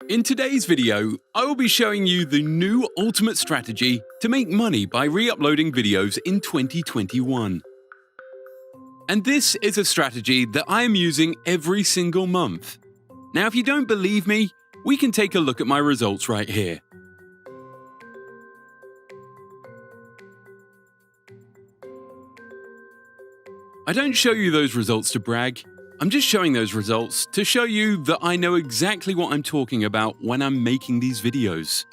In today's video, I will be showing you the new ultimate strategy to make money by re-uploading videos in 2021. And this is a strategy that I am using every single month. Now, if you don't believe me, we can take a look at my results right here. I don't show you those results to brag. I'm just showing those results to show you that I know exactly what I'm talking about when I'm making these videos.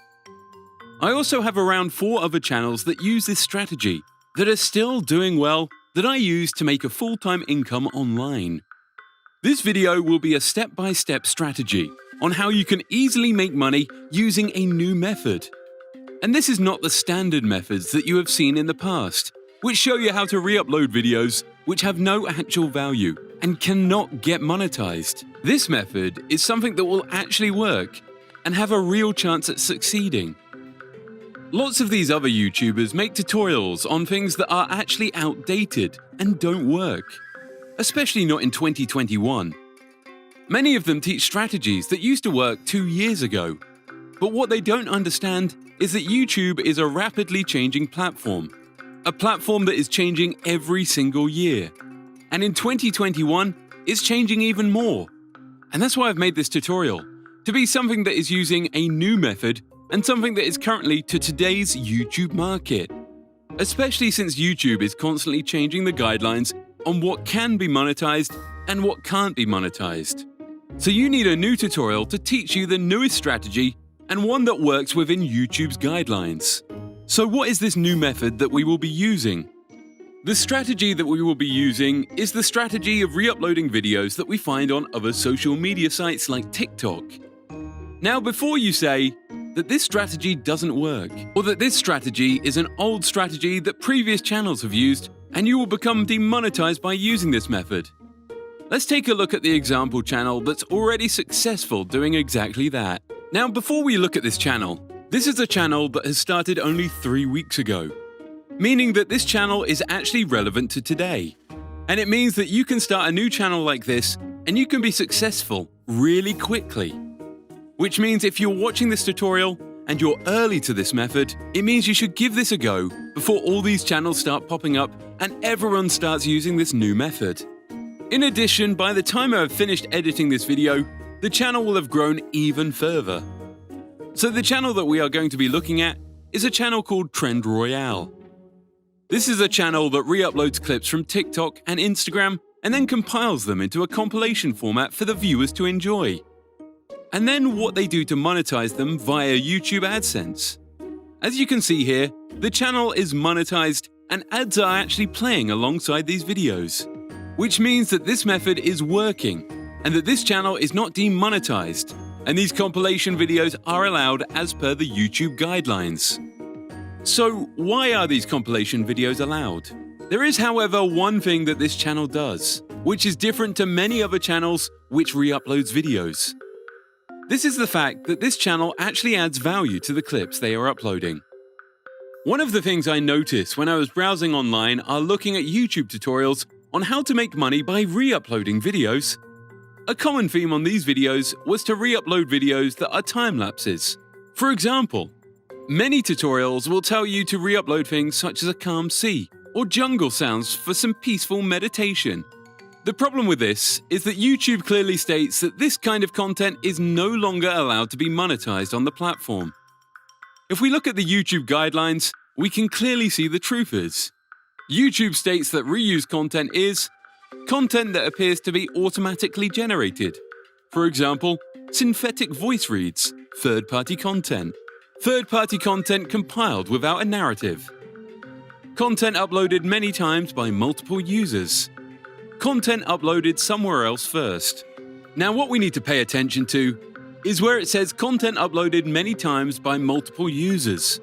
I also have around 4 other channels that use this strategy, that are still doing well, that I use to make a full-time income online. This video will be a step-by-step strategy on how you can easily make money using a new method. And this is not the standard methods that you have seen in the past, which show you how to re-upload videos which have no actual value and cannot get monetized. This method is something that will actually work and have a real chance at succeeding. Lots of these other YouTubers make tutorials on things that are actually outdated and don't work, especially not in 2021. Many of them teach strategies that used to work 2 years ago. But what they don't understand is that YouTube is a rapidly changing platform. A platform that is changing every single year. And in 2021, it's changing even more. And that's why I've made this tutorial, to be something that is using a new method and something that is currently to today's YouTube market. Especially since YouTube is constantly changing the guidelines on what can be monetized and what can't be monetized. So you need a new tutorial to teach you the newest strategy and one that works within YouTube's guidelines. So what is this new method that we will be using? The strategy that we will be using is the strategy of re-uploading videos that we find on other social media sites like TikTok. Now, before you say that this strategy doesn't work, or that this strategy is an old strategy that previous channels have used and you will become demonetized by using this method, let's take a look at the example channel that's already successful doing exactly that. Now, before we look at this channel, this is a channel that has started only 3 weeks ago, meaning that this channel is actually relevant to today. And it means that you can start a new channel like this and you can be successful really quickly. Which means if you're watching this tutorial and you're early to this method, it means you should give this a go before all these channels start popping up and everyone starts using this new method. In addition, by the time I've finished editing this video, the channel will have grown even further. So the channel that we are going to be looking at is a channel called Trend Royale. This is a channel that re-uploads clips from TikTok and Instagram and then compiles them into a compilation format for the viewers to enjoy. And then what they do to monetize them via YouTube AdSense. As you can see here, the channel is monetized and ads are actually playing alongside these videos. Which means that this method is working and that this channel is not demonetized. And these compilation videos are allowed as per the YouTube guidelines. So why are these compilation videos allowed? There is, however, one thing that this channel does, which is different to many other channels which re-uploads videos. This is the fact that this channel actually adds value to the clips they are uploading. One of the things I noticed when I was browsing online are looking at YouTube tutorials on how to make money by re-uploading videos. A common theme on these videos was to re-upload videos that are time-lapses. For example, many tutorials will tell you to re-upload things such as a calm sea or jungle sounds for some peaceful meditation. The problem with this is that YouTube clearly states that this kind of content is no longer allowed to be monetized on the platform. If we look at the YouTube guidelines, we can clearly see the truth is. YouTube states that reused content is content that appears to be automatically generated. For example, synthetic voice reads, third-party content. Third-party content compiled without a narrative. Content uploaded many times by multiple users. Content uploaded somewhere else first. Now what we need to pay attention to is where it says content uploaded many times by multiple users.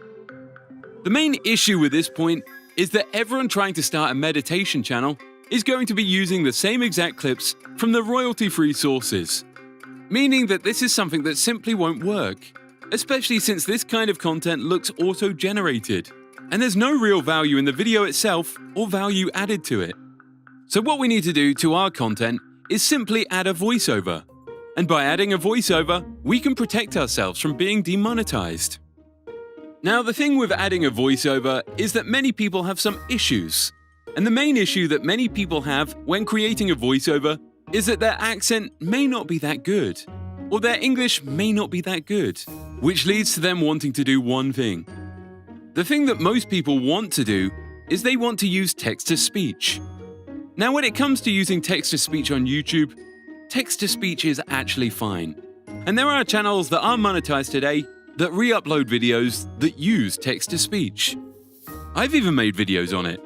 The main issue with this point is that everyone trying to start a meditation channel is going to be using the same exact clips from the royalty-free sources. Meaning that this is something that simply won't work, especially since this kind of content looks auto-generated, and there's no real value in the video itself or value added to it. So what we need to do to our content is simply add a voiceover. And by adding a voiceover, we can protect ourselves from being demonetized. Now, the thing with adding a voiceover is that many people have some issues. And the main issue that many people have when creating a voiceover is that their accent may not be that good, or their English may not be that good, which leads to them wanting to do one thing. The thing that most people want to do is they want to use text-to-speech. Now, when it comes to using text-to-speech on YouTube, text-to-speech is actually fine. And there are channels that are monetized today that re-upload videos that use text-to-speech. I've even made videos on it.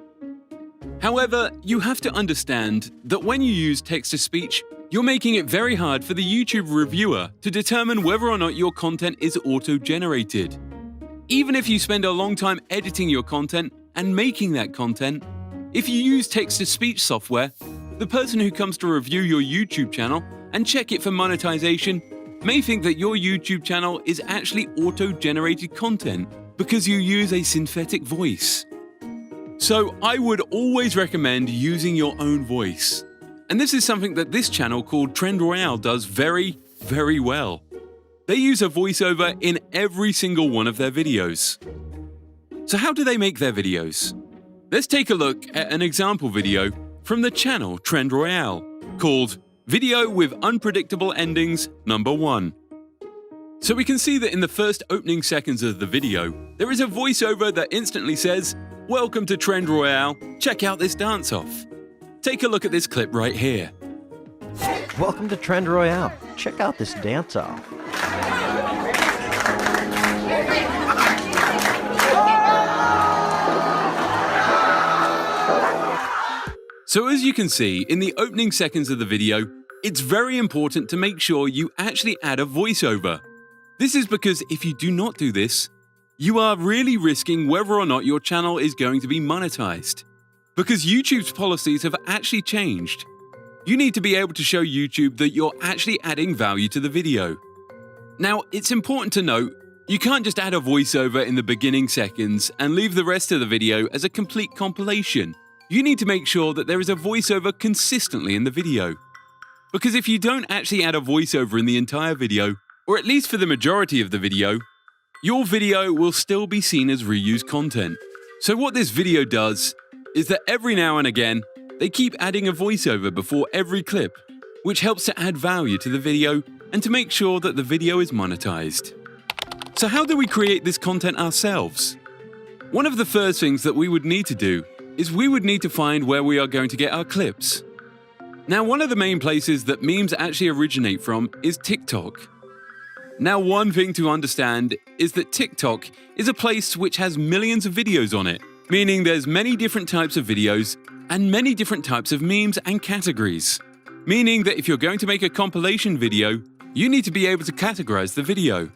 However, you have to understand that when you use text-to-speech, you're making it very hard for the YouTube reviewer to determine whether or not your content is auto-generated. Even if you spend a long time editing your content and making that content, if you use text-to-speech software, the person who comes to review your YouTube channel and check it for monetization may think that your YouTube channel is actually auto-generated content because you use a synthetic voice. So I would always recommend using your own voice. And this is something that this channel called Trend Royale does very, very well. They use a voiceover in every single one of their videos. So how do they make their videos? Let's take a look at an example video from the channel Trend Royale called Video with Unpredictable Endings Number 1. So we can see that in the first opening seconds of the video, there is a voiceover that instantly says, "Welcome to Trend Royale, check out this dance-off." Take a look at this clip right here. Welcome to Trend Royale. Check out this dance-off. So as you can see, in the opening seconds of the video, it's very important to make sure you actually add a voiceover. This is because if you do not do this, you are really risking whether or not your channel is going to be monetized. Because YouTube's policies have actually changed. You need to be able to show YouTube that you're actually adding value to the video. Now, it's important to note, you can't just add a voiceover in the beginning seconds and leave the rest of the video as a complete compilation. You need to make sure that there is a voiceover consistently in the video. Because if you don't actually add a voiceover in the entire video, or at least for the majority of the video, your video will still be seen as reused content. So what this video does is that every now and again, they keep adding a voiceover before every clip, which helps to add value to the video and to make sure that the video is monetized. So how do we create this content ourselves? One of the first things that we would need to do is we would need to find where we are going to get our clips. Now, one of the main places that memes actually originate from is TikTok. Now, one thing to understand is that TikTok is a place which has millions of videos on it, meaning there's many different types of videos and many different types of memes and categories. Meaning that if you're going to make a compilation video, you need to be able to categorize the video.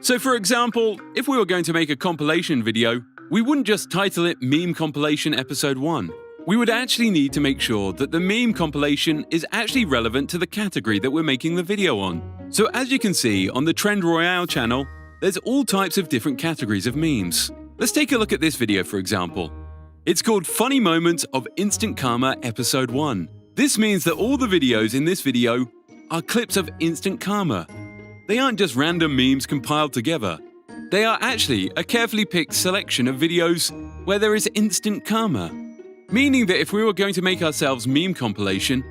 So for example, if we were going to make a compilation video, we wouldn't just title it Meme Compilation Episode 1. We would actually need to make sure that the meme compilation is actually relevant to the category that we're making the video on. So as you can see on the Trend Royale channel, there's all types of different categories of memes. Let's take a look at this video for example. It's called Funny Moments of Instant Karma Episode 1. This means that all the videos in this video are clips of instant karma. They aren't just random memes compiled together. They are actually a carefully picked selection of videos where there is instant karma. Meaning that if we were going to make ourselves meme compilation,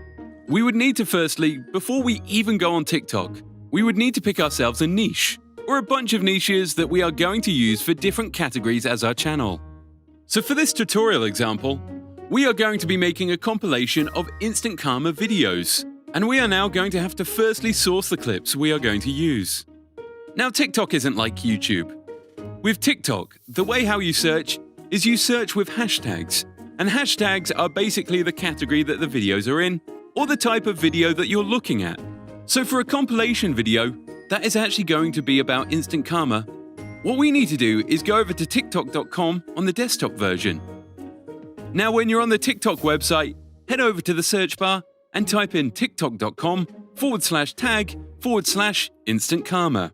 we would need to firstly, before we even go on TikTok, we would need to pick ourselves a niche, or a bunch of niches that we are going to use for different categories as our channel. So for this tutorial example, we are going to be making a compilation of instant karma videos, and we are now going to have to firstly source the clips we are going to use. Now TikTok isn't like YouTube. With TikTok, the way how you search is you search with hashtags, and hashtags are basically the category that the videos are in, or the type of video that you're looking at. So for a compilation video, that is actually going to be about instant karma. What we need to do is go over to TikTok.com on the desktop version. Now when you're on the TikTok website, head over to the search bar and type in tiktok.com/tag/instant karma.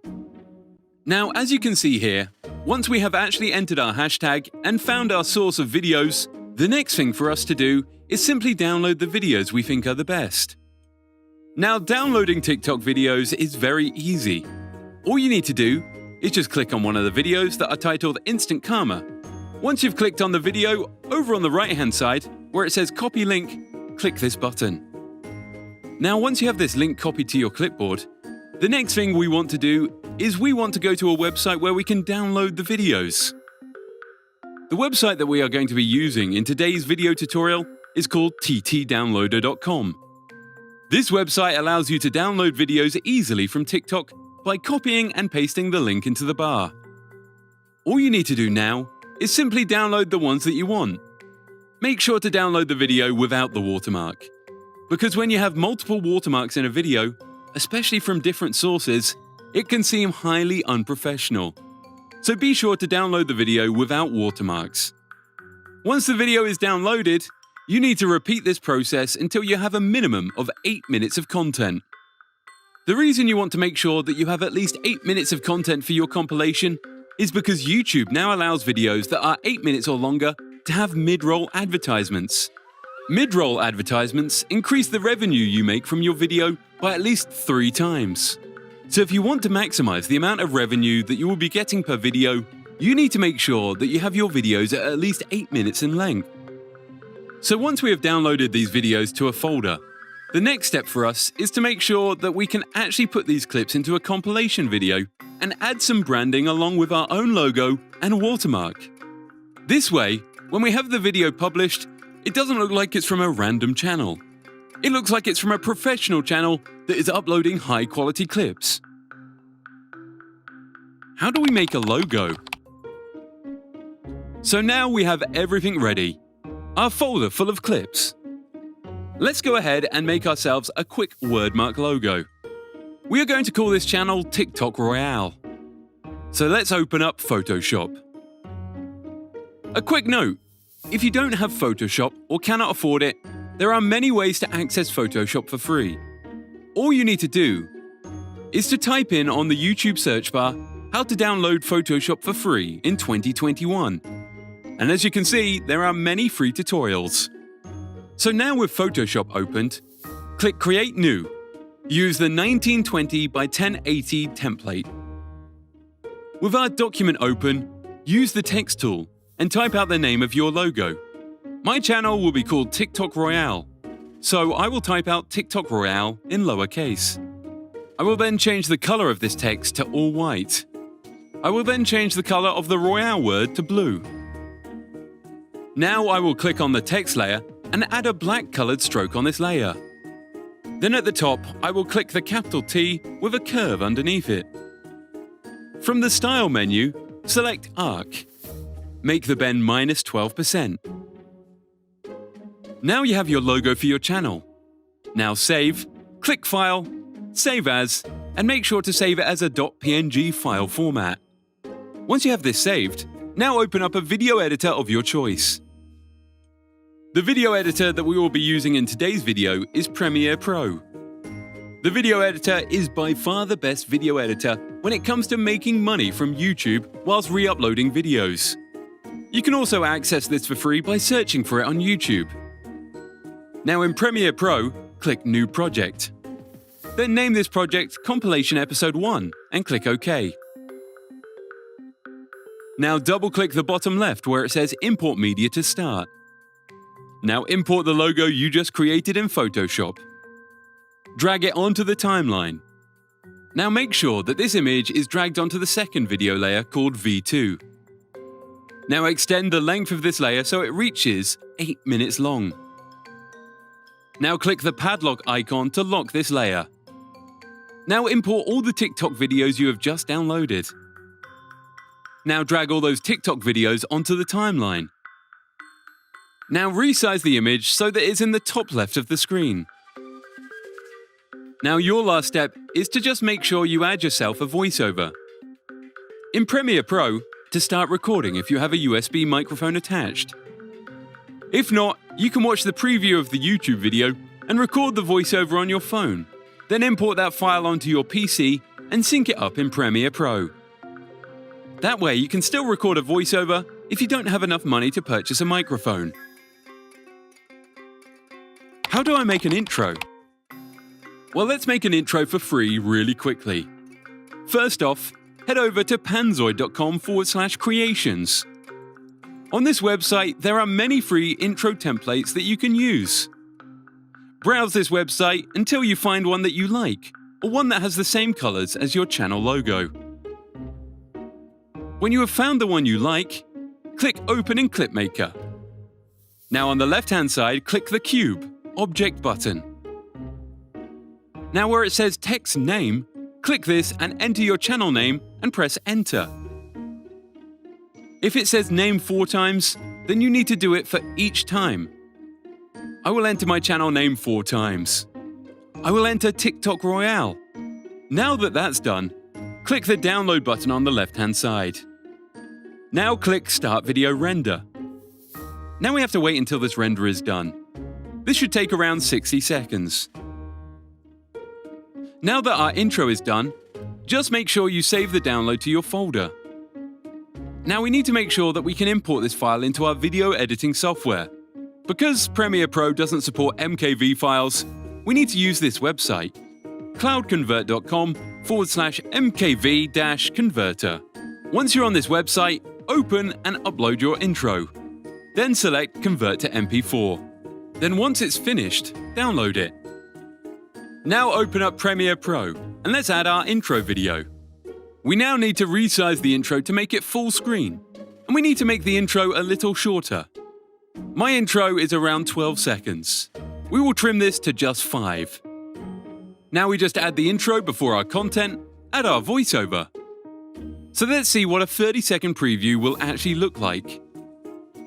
Now as you can see here, once we have actually entered our hashtag and found our source of videos, the next thing for us to do is simply download the videos we think are the best. Now, downloading TikTok videos is very easy. All you need to do is just click on one of the videos that are titled Instant Karma. Once you've clicked on the video, over on the right-hand side, where it says Copy Link, click this button. Now, once you have this link copied to your clipboard, the next thing we want to do is we want to go to a website where we can download the videos. The website that we are going to be using in today's video tutorial is called ttdownloader.com. This website allows you to download videos easily from TikTok by copying and pasting the link into the bar. All you need to do now is simply download the ones that you want. Make sure to download the video without the watermark, because when you have multiple watermarks in a video, especially from different sources, it can seem highly unprofessional. So be sure to download the video without watermarks. Once the video is downloaded, you need to repeat this process until you have a minimum of 8 minutes of content. The reason you want to make sure that you have at least 8 minutes of content for your compilation is because YouTube now allows videos that are 8 minutes or longer to have mid-roll advertisements. Mid-roll advertisements increase the revenue you make from your video by at least 3 times. So if you want to maximize the amount of revenue that you will be getting per video, you need to make sure that you have your videos at least 8 minutes in length. So once we have downloaded these videos to a folder, the next step for us is to make sure that we can actually put these clips into a compilation video and add some branding along with our own logo and watermark. This way, when we have the video published, it doesn't look like it's from a random channel. It looks like it's from a professional channel that is uploading high-quality clips. How do we make a logo? So now we have everything ready. Our folder full of clips. Let's go ahead and make ourselves a quick wordmark logo. We are going to call this channel TikTok Royale. So let's open up Photoshop. A quick note, if you don't have Photoshop or cannot afford it, there are many ways to access Photoshop for free. All you need to do is to type in on the YouTube search bar how to download Photoshop for free in 2021. And as you can see, there are many free tutorials. So now with Photoshop opened, click Create New. Use the 1920 by 1080 template. With our document open, use the text tool and type out the name of your logo. My channel will be called TikTok Royale, so I will type out TikTok Royale in lowercase. I will then change the color of this text to all white. I will then change the color of the Royale word to blue. Now I will click on the text layer and add a black colored stroke on this layer. Then at the top, I will click the capital T with a curve underneath it. From the Style menu, select Arc. Make the bend -12%. Now you have your logo for your channel. Now save, click File, Save As, and make sure to save it as a .png file format. Once you have this saved, now open up a video editor of your choice. The video editor that we will be using in today's video is Premiere Pro. The video editor is by far the best video editor when it comes to making money from YouTube whilst re-uploading videos. You can also access this for free by searching for it on YouTube. Now in Premiere Pro, click New Project. Then name this project Compilation Episode 1 and click OK. Now double-click the bottom left where it says Import Media to start. Now import the logo you just created in Photoshop. Drag it onto the timeline. Now make sure that this image is dragged onto the second video layer called V2. Now extend the length of this layer so it reaches 8 minutes long. Now click the padlock icon to lock this layer. Now import all the TikTok videos you have just downloaded. Now drag all those TikTok videos onto the timeline. Now resize the image so that it's in the top left of the screen. Now your last step is to just make sure you add yourself a voiceover. In Premiere Pro, to start recording if you have a USB microphone attached. If not, you can watch the preview of the YouTube video and record the voiceover on your phone. Then import that file onto your PC and sync it up in Premiere Pro. That way you can still record a voiceover if you don't have enough money to purchase a microphone. How do I make an intro? Well, let's make an intro for free really quickly. First off, head over to panzoid.com/creations. On this website, there are many free intro templates that you can use. Browse this website until you find one that you like, or one that has the same colors as your channel logo. When you have found the one you like, click Open in Clipmaker. Now on the left-hand side, click the Cube Object button. Now where it says Text Name, click this and enter your channel name and press Enter. If it says name 4 times, then you need to do it for each time. I will enter my channel name 4 times. I will enter TikTok Royale. Now that that's done, click the download button on the left-hand side. Now click Start Video Render. Now we have to wait until this render is done. This should take around 60 seconds. Now that our intro is done, just make sure you save the download to your folder. Now we need to make sure that we can import this file into our video editing software. Because Premiere Pro doesn't support MKV files, we need to use this website, cloudconvert.com/mkv-converter. Once you're on this website, open and upload your intro. Then select Convert to MP4. Then once it's finished, download it. Now open up Premiere Pro and let's add our intro video. We now need to resize the intro to make it full screen, and we need to make the intro a little shorter. My intro is around 12 seconds. We will trim this to just 5. Now we just add the intro before our content, add our voiceover. So let's see what a 30-second preview will actually look like.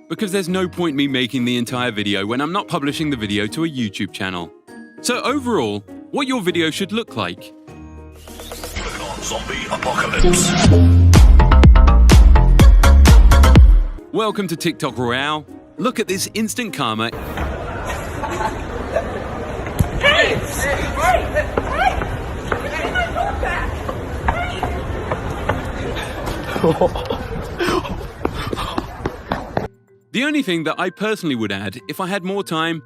Because there's no point me making the entire video when I'm not publishing the video to a YouTube channel. So overall, what your video should look like. Zombie apocalypse. Welcome to TikTok Royale. Look at this instant karma. Hey! The only thing that I personally would add, if I had more time,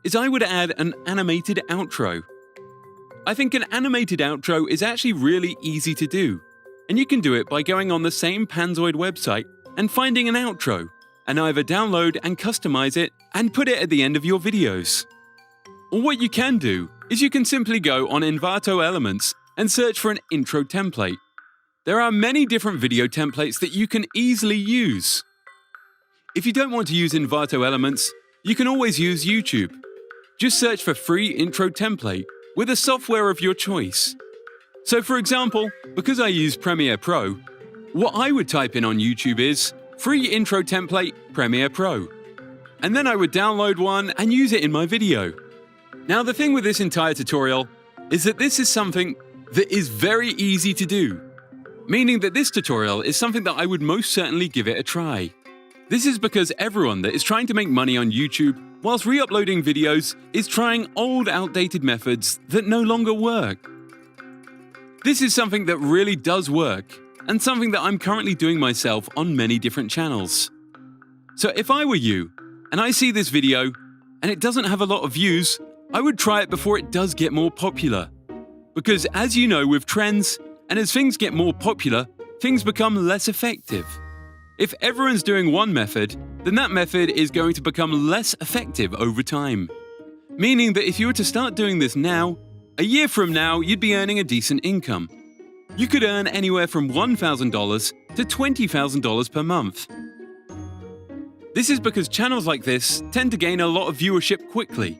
is I would add an animated outro. I think an animated outro is actually really easy to do, and you can do it by going on the same Panzoid website and finding an outro, and either download and customize it and put it at the end of your videos. Or what you can do is you can simply go on Envato Elements and search for an intro template. There are many different video templates that you can easily use. If you don't want to use Envato Elements, you can always use YouTube. Just search for free intro template with a software of your choice. So for example, because I use Premiere Pro, what I would type in on YouTube is free intro template Premiere Pro. And then I would download one and use it in my video. Now the thing with this entire tutorial is that this is something that is very easy to do. Meaning that this tutorial is something that I would most certainly give it a try. This is because everyone that is trying to make money on YouTube whilst re-uploading videos is trying old, outdated methods that no longer work. This is something that really does work, and something that I'm currently doing myself on many different channels. So if I were you, and I see this video, and it doesn't have a lot of views, I would try it before it does get more popular. Because as you know with trends, and as things get more popular, things become less effective. If everyone's doing one method, then that method is going to become less effective over time. Meaning that if you were to start doing this now, a year from now you'd be earning a decent income. You could earn anywhere from $1,000 to $20,000 per month. This is because channels like this tend to gain a lot of viewership quickly.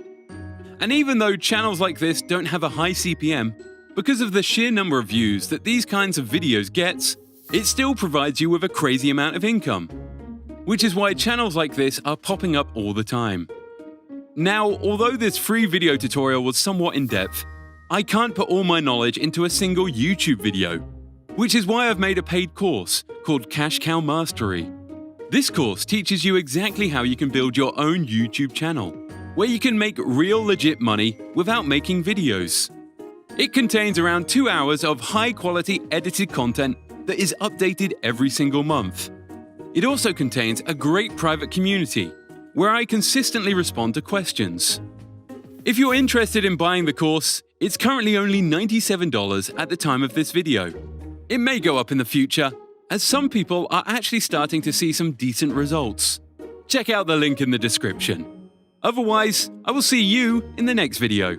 And even though channels like this don't have a high CPM, because of the sheer number of views that these kinds of videos gets, it still provides you with a crazy amount of income. Which is why channels like this are popping up all the time. Now, although this free video tutorial was somewhat in-depth, I can't put all my knowledge into a single YouTube video. Which is why I've made a paid course called Cash Cow Mastery. This course teaches you exactly how you can build your own YouTube channel, where you can make real legit money without making videos. It contains around 2 hours of high-quality edited content that is updated every single month. It also contains a great private community where I consistently respond to questions. If you're interested in buying the course, it's currently only $97 at the time of this video. It may go up in the future, as some people are actually starting to see some decent results. Check out the link in the description. Otherwise, I will see you in the next video.